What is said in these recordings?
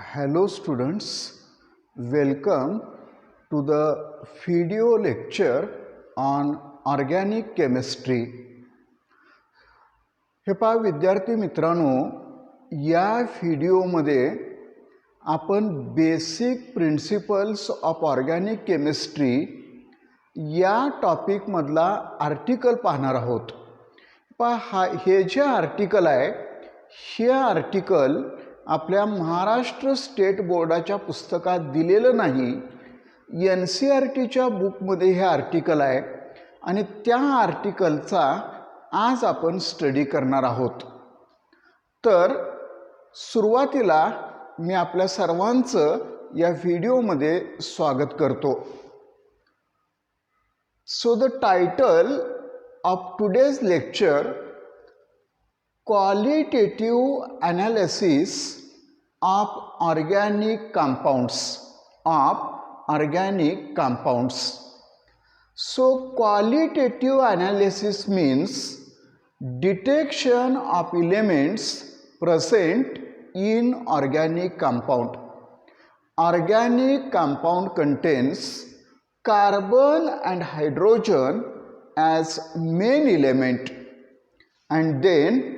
Hello students, welcome to the video lecture on organic chemistry. हे पहा विद्यार्थी मित्रांनो, या व्हिडिओमध्ये आपण basic principles of organic chemistry या टॉपिकमधला आर्टिकल पाहणार आहोत. पहा हे जे आर्टिकल आहे हे आर्टिकल आपल्या महाराष्ट्र स्टेट बोर्डाच्या पुस्तकात दिलेलं नाही, NCERTच्या बुकमध्ये हे आर्टिकल आहे आणि त्या आर्टिकलचा आज आपण स्टडी करणार आहोत. तर सुरुवातीला मी आपल्या सर्वांचं या व्हिडिओमध्ये स्वागत करतो. So the title of today's lecture, qualitative analysis of organic compounds. So qualitative analysis means detection of elements present in organic compound. Organic compound contains carbon and hydrogen as main element, and then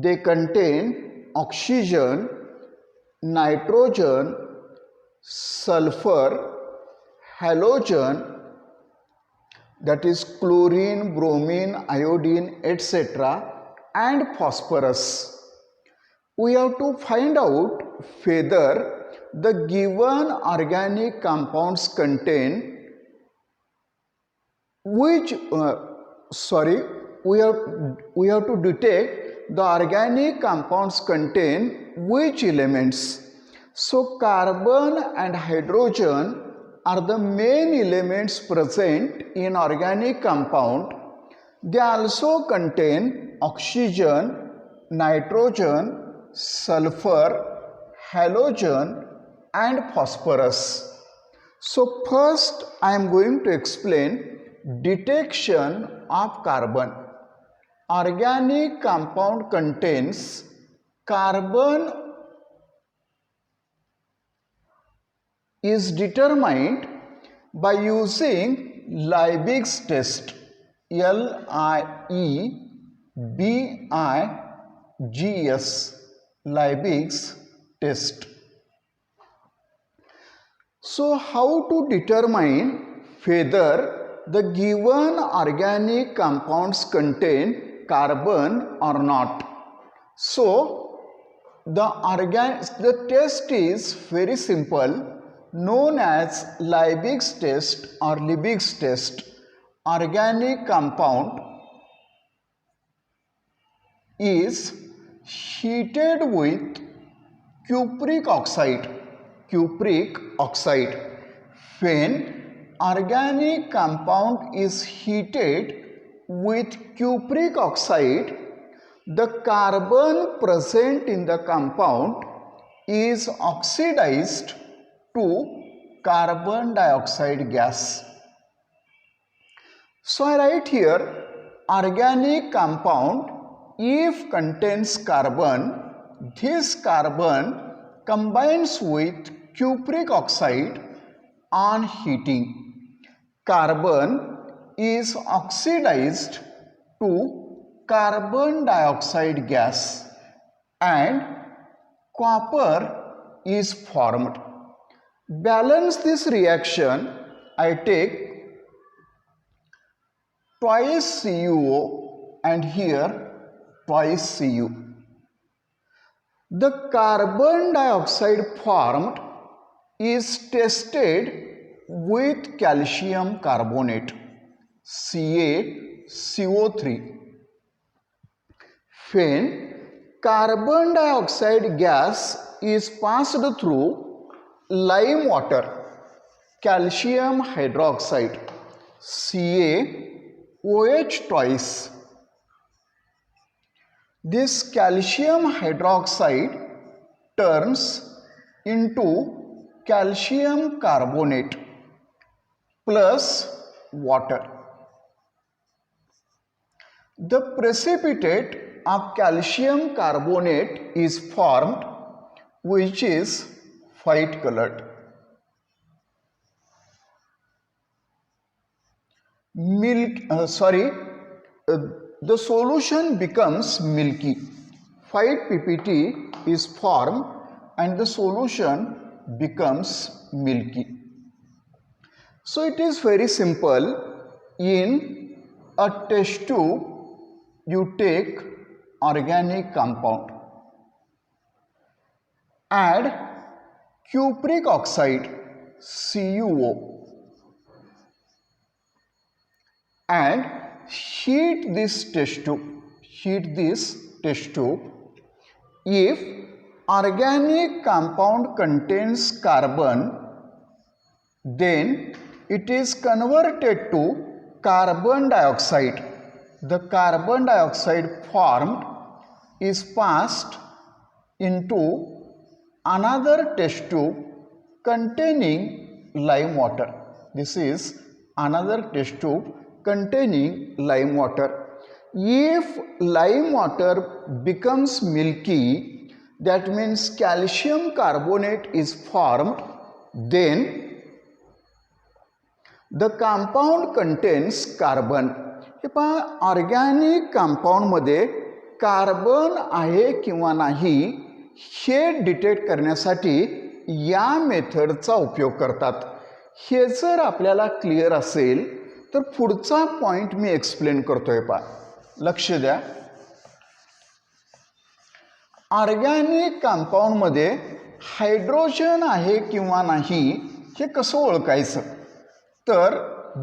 they contain oxygen, nitrogen, sulfur, halogen, that is chlorine, bromine, iodine, etc., and phosphorus. We have to find out whether the given organic compounds contain we have to detect the organic compounds contain which elements. So carbon and hydrogen are the main elements present in organic compound. They also contain oxygen, nitrogen, sulfur, halogen, and phosphorus. So first I am going to explain detection of carbon. Organic compound contains carbon is determined by using Liebig's test, Liebig's, Liebig's test. So how to determine whether the given organic compounds contain carbon or not? So the test is very simple, known as Liebig's test or Liebig's test. Organic compound is heated with cupric oxide. When organic compound is heated with cupric oxide, the carbon present in the compound is oxidized to carbon dioxide gas. So I write here, organic compound if contains carbon, this carbon combines with cupric oxide on heating. Carbon is oxidized to carbon dioxide gas and copper is formed. Balance this reaction, I take twice CuO and here twice Cu. The carbon dioxide formed is tested with calcium carbonate, CaCO3. When carbon dioxide gas is passed through lime water, calcium hydroxide, CaOH twice, this calcium hydroxide turns into calcium carbonate plus water. The precipitate of calcium carbonate is formed, which is white colored. The solution becomes milky. White PPT is formed and the solution becomes milky. So it is very simple. In a test tube, you take organic compound, add cupric oxide CuO and heat this test tube. If organic compound contains carbon, then it is converted to carbon dioxide. The carbon dioxide formed is passed into another test tube containing lime water. This is another test tube containing lime water. If lime water becomes milky, that means calcium carbonate is formed, then the compound contains carbon. हे पहा, organic कंपाऊंडमध्ये carbon आहे किंवा नाही हे detect करण्यासाठी या मेथडचा उपयोग करतात. हे जर आपल्याला क्लिअर असेल तर पुढचा पॉइंट मी एक्सप्लेन करतोय. पहा, लक्ष द्या. ऑर्गॅनिक कंपाऊंडमध्ये हायड्रोजन आहे किंवा नाही हे कसं ओळखायचं, तर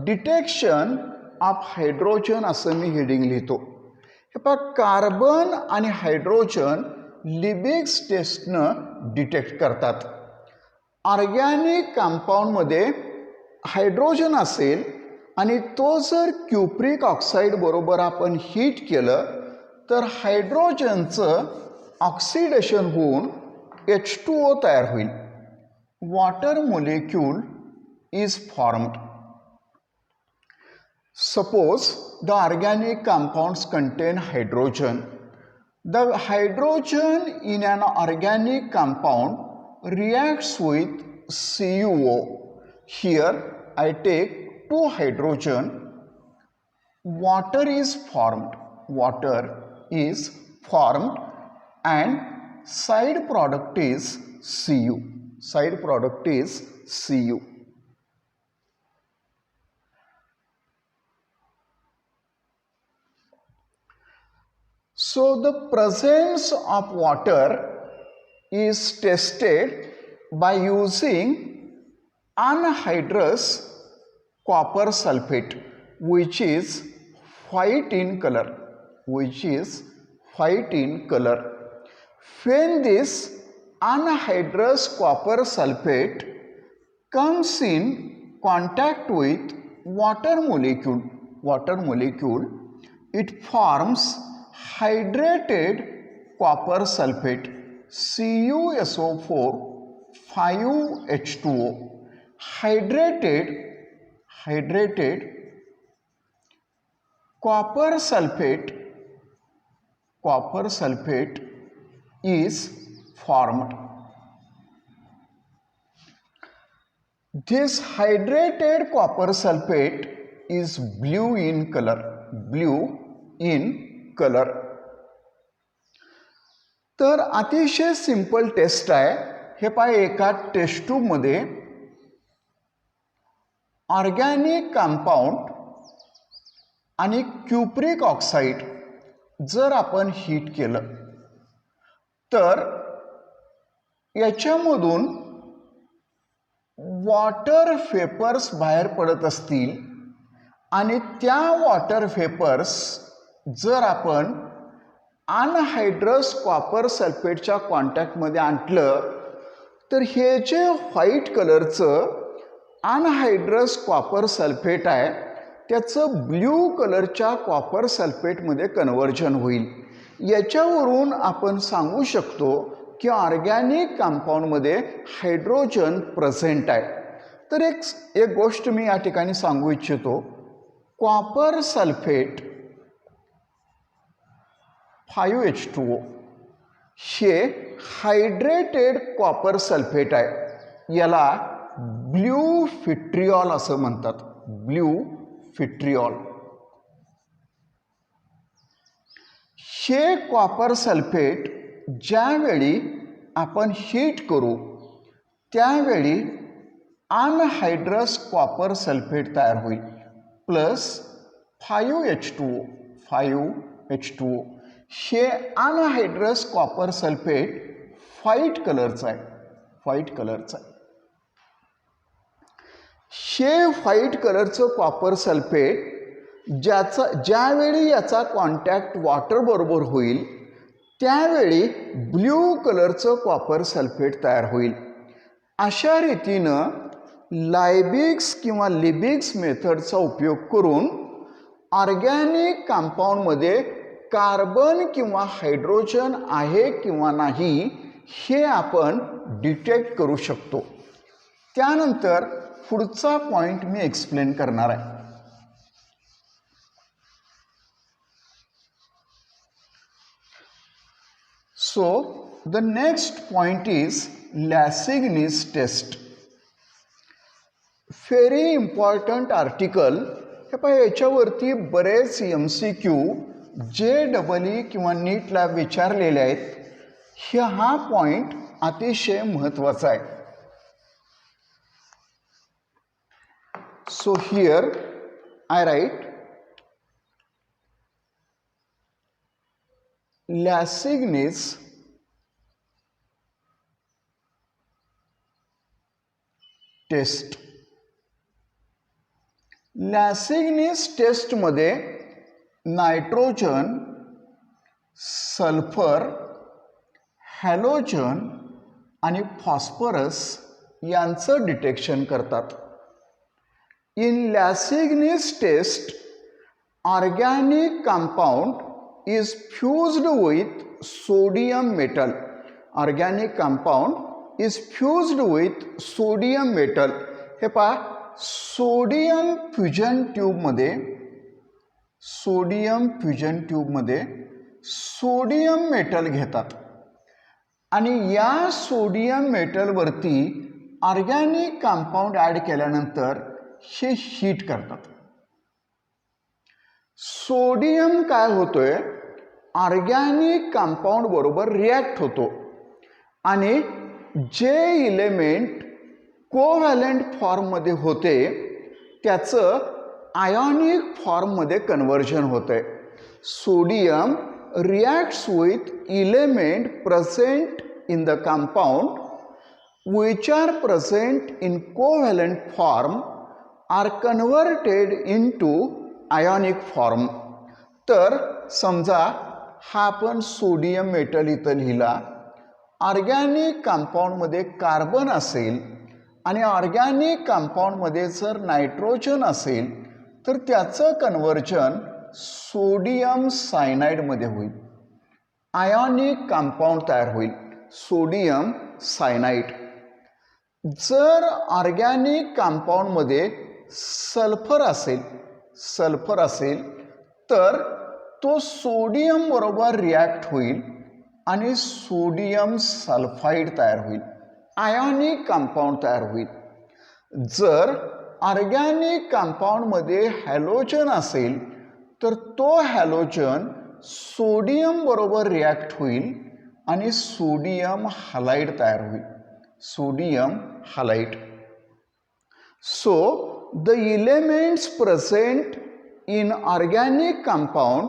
डिटेक्शन ऑफ हायड्रोजन असं मी हेडिंग लिहितो. हे पहा, कार्बन आणि हायड्रोजन लिबिग्स टेस्टनं डिटेक्ट करतात. ऑर्गॅनिक कंपाऊंडमध्ये हायड्रोजन असेल आणि तो जर क्युप्रिक ऑक्साईड बरोबर आपण हीट केलं तर हायड्रोजनचं ऑक्सिडेशन होऊन H2O तयार होईल. Water molecule is formed. Suppose the organic compounds contain hydrogen. The hydrogen in an organic compound reacts with CuO. Here I take 2 hydrogen. Water is formed. And side product is Cu. So the presence of water is tested by using anhydrous copper sulfate, which is white in color. When this anhydrous copper sulfate comes in contact with water molecule, it forms hydrated copper sulfate CuSO4 5H2O. Hydrated copper sulfate is formed. This hydrated copper sulfate is blue in color. तर अतिशय simple test आहे. हे पहा, एका test tube मध्ये organic compound आणि cupric oxide जर आपण heat केलं तर याच्यामधून वॉटर वेपर्स बाहेर पडत असतील आणि त्या वॉटर वेपर्स जर आपण अनहायड्रस कॉपर सल्फेटच्या कॉन्टॅक्टमध्ये आणलं तर हे जे व्हाईट कलरचं अनहायड्रस कॉपर सल्फेट आहे त्याचं ब्ल्यू कलरच्या कॉपर सल्फेटमध्ये कन्व्हर्जन होईल. याच्यावरून आपण सांगू शकतो की ऑर्गॅनिक कंपाऊंडमध्ये हायड्रोजन प्रेझेंट आहे. तर एक गोष्ट मी या ठिकाणी सांगू इच्छितो. कॉपर सल्फेट 5H2O हे हायड्रेटेड कॉपर सल्फेट आहे. याला ब्ल्यू फिट्रिऑल असं म्हणतात. ब्ल्यू फिट्रिऑल. हे कॉपर सल्फेट ज्यावेळी आपण हीट करू त्यावेळी अनहायड्रस कॉपर सल्फेट तयार होईल प्लस 5H2O. 5H2O. हे अनहायड्रस कॉपर सल्फेट व्हाईट कलरचं आहे. व्हाईट कलरचं आहे. हे व्हाईट कलरचं कॉपर सल्फेट ज्यावेळी याचा कॉन्टॅक्ट वॉटर बरोबर होईल त्यावेळी ब्ल्यू कलरचं कॉपर सल्फेट तयार होईल. अशा रीतीनं लायबिग्स किंवा लिबिग्स मेथडचा उपयोग करून ऑर्गॅनिक कंपाऊंडमध्ये कार्बन किंवा हायड्रोजन आहे किंवा नाही हे आपण डिटेक्ट करू शकतो. त्यानंतर पुढचा पॉइंट मी एक्सप्लेन करणार आहे. So the next point is Lasigness test. Very important article. हे पहा याच्यावरती बरेच MCQ JEE किंवा नीटला विचारलेले आहेत. हा पॉइंट अतिशय महत्त्वाचा आहे. So here I write Lasigness test. Lassaigne's टेस्टमध्ये नायट्रोजन, सल्फर, हॅलोजन आणि फॉस्फरस यांचं डिटेक्शन करतात. In Lassaigne's test organic compound is fused with sodium metal. ऑर्गॅनिक कंपाऊंड is fused with sodium metal. हे पहा सोडियम फ्युजन ट्यूबमध्ये सोडियम मेटल घेतात आणि या सोडियम मेटलवरती ऑर्गॅनिक कंपाऊंड ॲड केल्यानंतर हे हीट करतात. सोडियम काय होतोय ऑर्गॅनिक कंपाऊंड बरोबर रिॲक्ट होतो आणि जे इलेमेंट कोव्हॅलंट फॉर्ममध्ये होते त्याचं आयोनिक फॉर्ममध्ये कन्व्हर्जन होते. Sodium reacts with element present in the compound which are present in covalent form are converted into ionic form. तर समजा हा आपण सोडियम मेटल इथं लिहिला. ऑर्गॅनिक कंपाऊंडमध्ये कार्बन असेल आणि ऑर्गॅनिक कंपाऊंडमध्ये जर नायट्रोजन असेल तर त्याचं कन्व्हर्जन सोडियम सायनाइडमध्ये होईल. आयोनिक कंपाऊंड तयार होईल सोडियम सायनाइड. जर ऑर्गॅनिक कंपाऊंडमध्ये सल्फर असेल तर तो सोडियम बरोबर रिॲक्ट होईल आणि सोडियम सल्फाइड तयार होईल. आयोनिक कंपाऊंड तयार होईल. जर ऑर्गॅनिक कंपाऊंडमध्ये हॅलोजन असेल तर तो हॅलोजन सोडियम बरोबर रिॲक्ट होईल आणि सोडियम हलाइड तयार होईल. Sodium halide. So the elements present in organic compound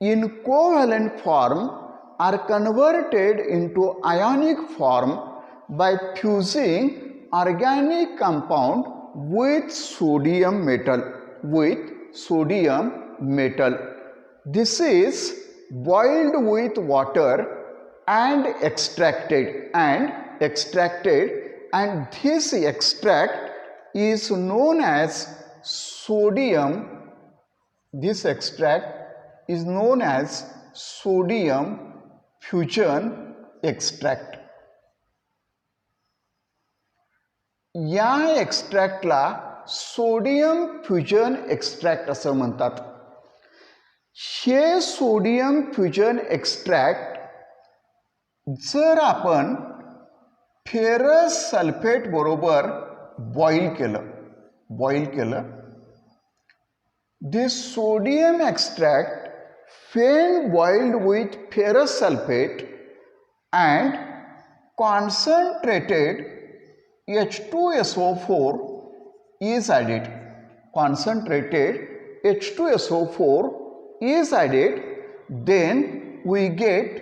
in covalent form are converted into ionic form by fusing organic compound with sodium metal. This is boiled with water and extracted and this extract is known as sodium. This extract is known as sodium fusion extract. या एक्स्ट्रॅक्टला sodium fusion extract असं म्हणतात. हे sodium fusion extract जर आपण ferrous sulphate बरोबर boil केलं this sodium extract when boiled with ferrous sulfate and concentrated H2SO4 is added. Concentrated H2SO4 is added, then we get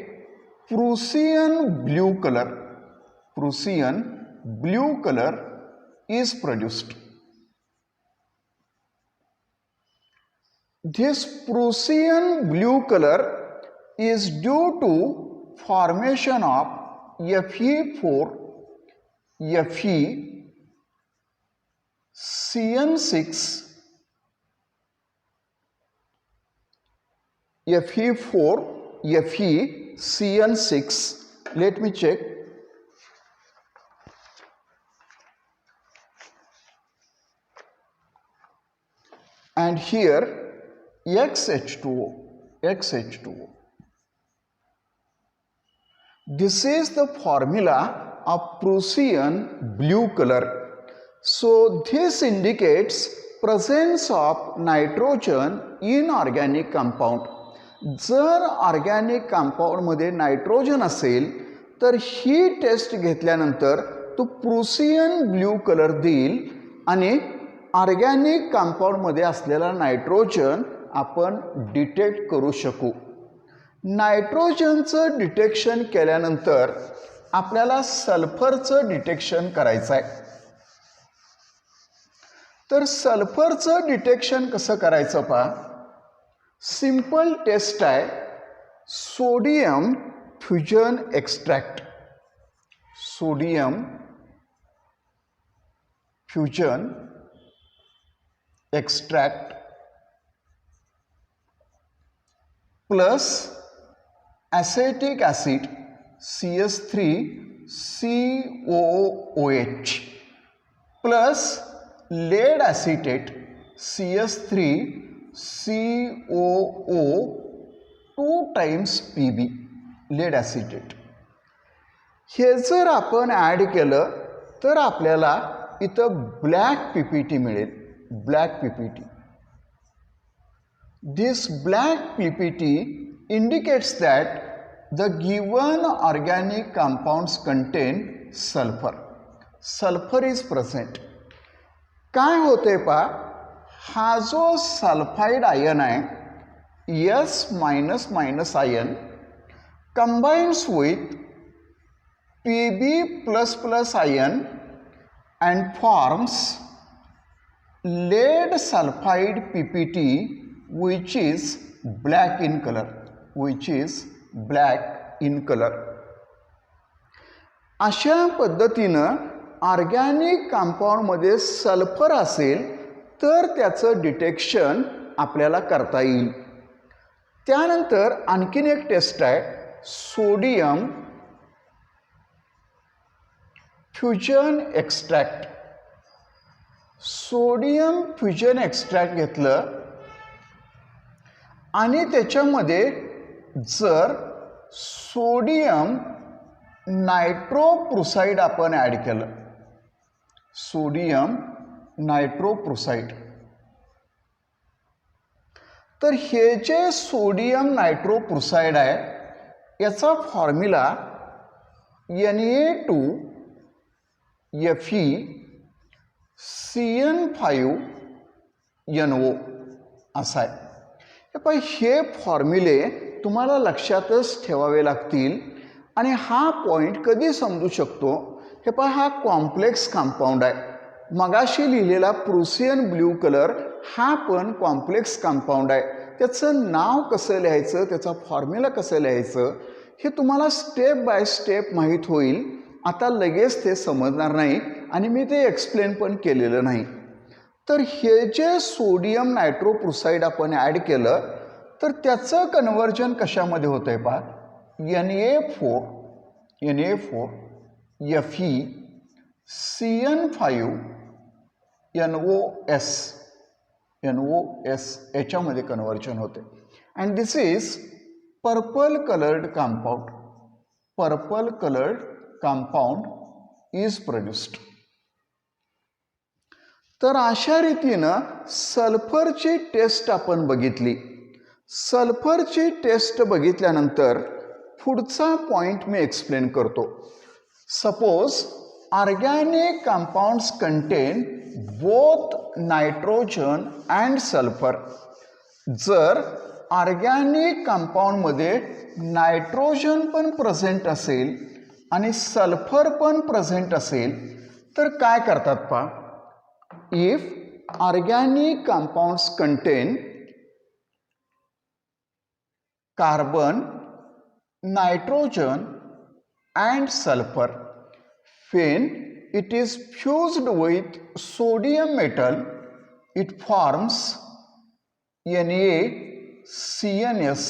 Prussian blue color. Prussian blue color is produced. This Prussian blue color is due to formation of Fe4, Fe, CN6, Fe4, Fe, CN6. Let me check. And here XH2O. This is the formula of Prussian blue color. So this indicates presence of nitrogen in organic compound. जर organic कंपाऊंडमध्ये nitrogen असेल तर ही test घेतल्यानंतर तो प्रुसियन blue colour देईल आणि organic कंपाऊंडमध्ये असलेला nitrogen आपण detect करू शकू. नायट्रोजनचं डिटेक्शन केल्यानंतर आपल्याला सल्फरचं डिटेक्शन करायचं आहे. तर सल्फरचं डिटेक्शन कसं करायचं पहा. सिंपल टेस्ट आहे. Sodium fusion extract. Sodium fusion extract plus acetic acid CS3COOH plus lead acetate CS3COO 2 times PB lead acetate. हे जर आपण ॲड केलं तर आपल्याला इथं ब्लॅक PPT मिळेल. Black PPT. This black PPT indicates that the given organic compounds contain sulfur. Sulfur is present. काय होते पहा. हा जो सल्फाइड आयन आहे S- ion combines with Pb++ ion and forms lead sulfide PPT which is black in color. अशा पद्धतीनं organic कंपाऊंडमध्ये sulphur असेल तर त्याचं डिटेक्शन आपल्याला करता येईल. त्यानंतर आणखीन एक टेस्ट आहे. Sodium fusion extract. Sodium fusion extract घेतलं आणि त्याच्यामध्ये जर सोडियम नायट्रोप्रुसाइड आपण ॲड केलं. सोडियम नायट्रोप्रुसाइड. तर हे जे सोडियम नायट्रोप्रुसाइड आहे याचा फॉर्म्युला Na2Fe CN5NO असा आहे. हे फॉर्म्युले तुम्हाला लक्षातच ठेवावे लागतील. आणि हा पॉईंट कधी समजू शकतो. हे पहा, हा कॉम्प्लेक्स कंपाऊंड आहे. मगाशी लिहिलेला प्रुसियन ब्ल्यू कलर हा पण कॉम्प्लेक्स कंपाऊंड आहे. त्याचं नाव कसं लिहायचं, त्याचा फॉर्म्युला कसं लिहायचं हे तुम्हाला स्टेप बाय स्टेप माहीत होईल. आता लगेच ते समजणार नाही आणि मी ते एक्सप्लेन पण केलेलं नाही. तर हे जे सोडियम नायट्रोप्रुसाइड आपण ॲड केलं तर त्याचं कन्व्हर्जन कशामध्ये होतं आहे पहा. Na4 Fe CN5NOS याच्यामध्ये कन्व्हर्जन होते. And this is purple coloured compound. is produced. तर अशा रीतीनं सल्फरची टेस्ट आपण बघितली. सल्फरची टेस्ट बघितल्यानंतर पुढचा पॉइंट मी एक्सप्लेन करतो. Suppose organic compounds contain both nitrogen and sulphur. जर ऑर्गॅनिक कंपाउंडमध्ये नायट्रोजन पण प्रेझेंट असेल आणि सल्फर पण प्रेझेंट असेल तर काय करतात पहा. If organic compounds contain carbon, nitrogen and sulfur, when it is fused with sodium metal, it forms NaCNS.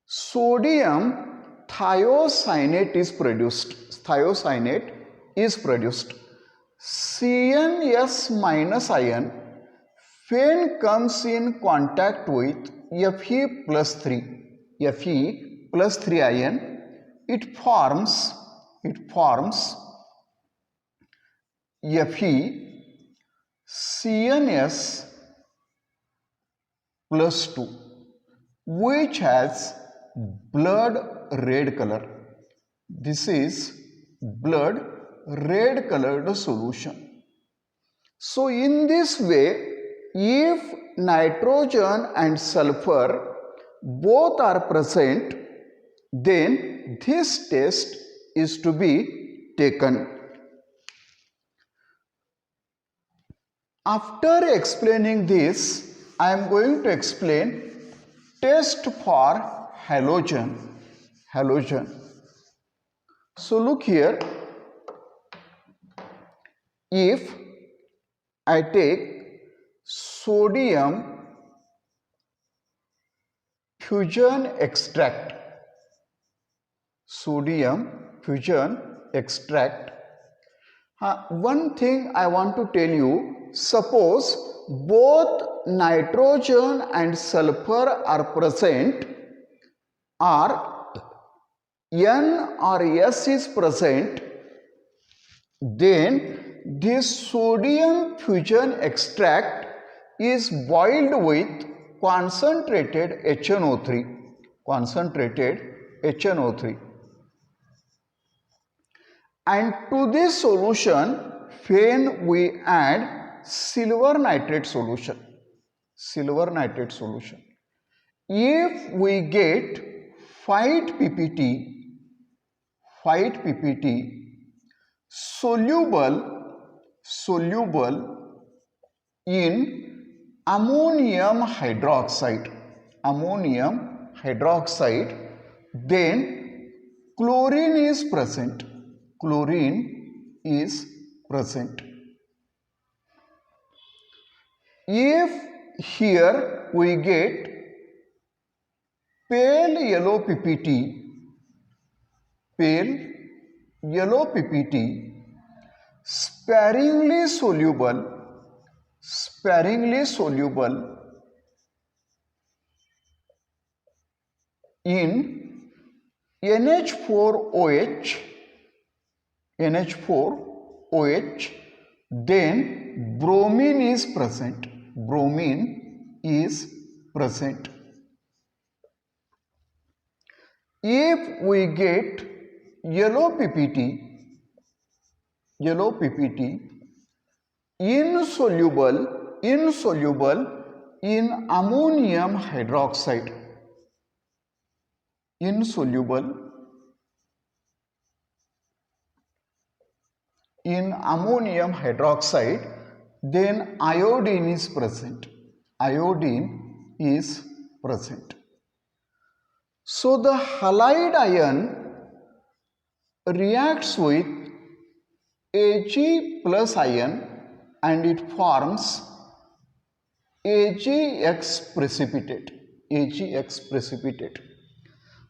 Sodium thiocyanate is produced. CNS minus ion when comes in contact with Fe plus 3 ion, it forms Fe CNS plus 2, which has blood red color. This is blood red colored solution. So in this way, if nitrogen and sulfur both are present, then this test is to be taken. After explaining this, I am going to explain test for halogen. So look here. If I take sodium fusion extract, one thing I want to tell you, suppose both nitrogen and sulfur are present, or N or S is present, then this sodium fusion extract is boiled with concentrated HNO3. And to this solution, when we add silver nitrate solution, if we get 5 ppt soluble in ammonium hydroxide, then chlorine is present. If here we get pale yellow ppt sparingly soluble in NH4OH, then bromine is present. If we get yellow ppt insoluble in ammonium hydroxide, then iodine is present. So the halide ion reacts with Ag plus ion and it forms AgX precipitate.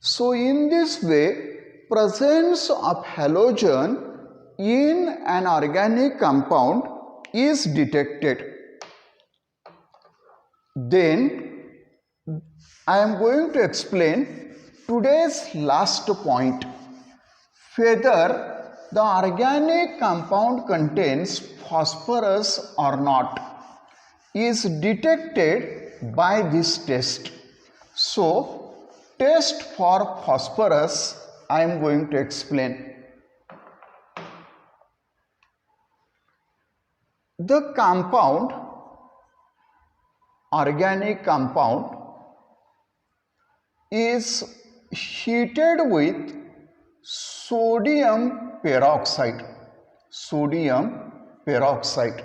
So in this way, presence of halogen in an organic compound is detected. Then I am going to explain today's last point, whether the organic compound contains phosphorus or not is detected by this test. So, test for phosphorus I am going to explain. The compound, organic compound, is heated with sodium peroxide. Sodium peroxide.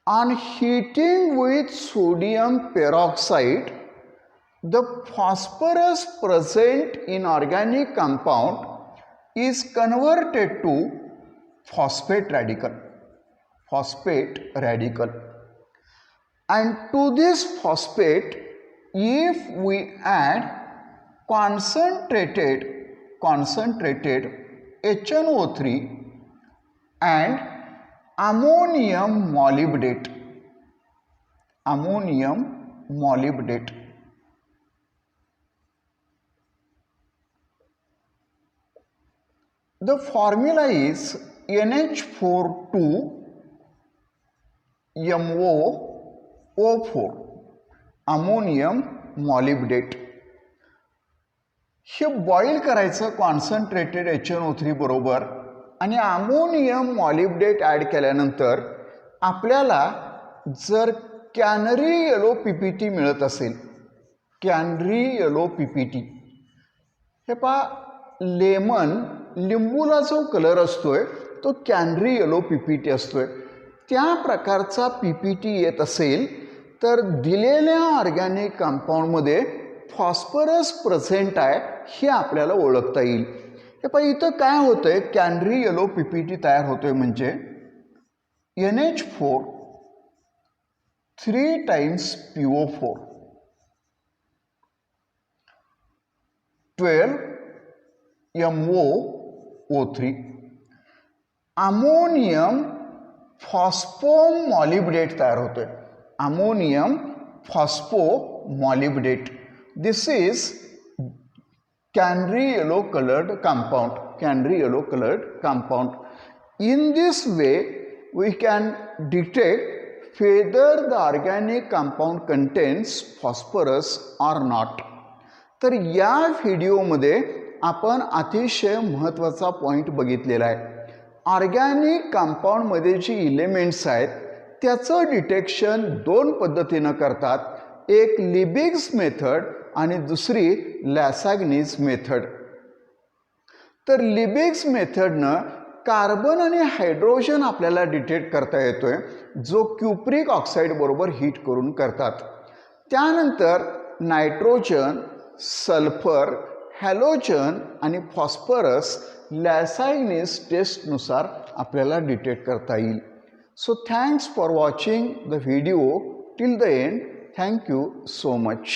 On heating with sodium peroxide, the phosphorus present in organic compound is converted to phosphate radical. Phosphate radical. And to this phosphate, if we add concentrated HNO3 and ammonium molybdate, the formula is NH4,2MoO4, ammonium molybdate. हे boil करायचं concentrated HNO3 बरोबर आणि ammonium मॉलिब्डेट add केल्यानंतर आपल्याला जर canary yellow PPT मिळत असेल, canary yellow PPT, हे पहा लिंबूला जो कलर असतोय तो कॅनरी येलो PPT असतोय, त्या प्रकारचा PPT येत असेल तर दिलेल्या ऑर्गॅनिक कंपाऊंडमध्ये फॉस्फरस प्रेझेंट आहे हे आपल्याला ओळखता येईल. हे पहा इथं काय होतंय, कॅनरी येलो PPT तयार होतोय म्हणजे NH4 3 times PO4 12MoO3 ammonium फॉस्फोमॉलिब्डेट तयार होतोय, ammonium फॉस्फोमॉलिब्डेट. This is canary yellow colored compound. In this way we can detect whether the organic compound contains phosphorus or not. तर या व्हिडिओमध्ये आपण अतिशय महत्त्वाचा पॉइंट बघितलेला आहे. ऑर्गॅनिक कंपाऊंडमध्ये जी इलेमेंट्स आहेत त्याचं डिटेक्शन दोन पद्धतीनं करतात, एक लिबिग्स मेथड आणि दुसरी लॅसाग्नीज मेथड. तर लिबिग्स मेथडनं कार्बन आणि हायड्रोजन आपल्याला डिटेक्ट करता येतोय, जो क्युप्रिक ऑक्साईड बरोबर हीट करून करतात. त्यानंतर नायट्रोजन, सल्फर, हॅलोजन आणि फॉस्फरस लॅसाग्नीज टेस्टनुसार आपल्याला डिटेक्ट करता येईल. So thanks for watching the video till the end. Thank you so much.